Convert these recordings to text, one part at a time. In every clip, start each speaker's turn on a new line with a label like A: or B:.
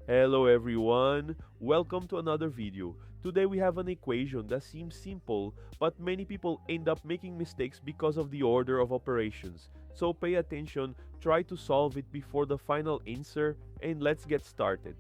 A: Hello everyone, welcome to another video. Today we have an equation that seems simple, but many people end up making mistakes because of the order of operations. So pay attention, try to solve it before the final answer, and let's get started.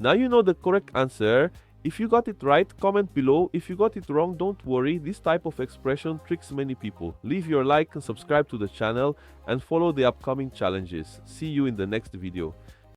A: Now you know the correct answer. If you got it right, comment below. If you got it wrong, don't worry. This type of expression tricks many people. Leave your like and subscribe to the channel and follow the upcoming challenges. See you in the next video.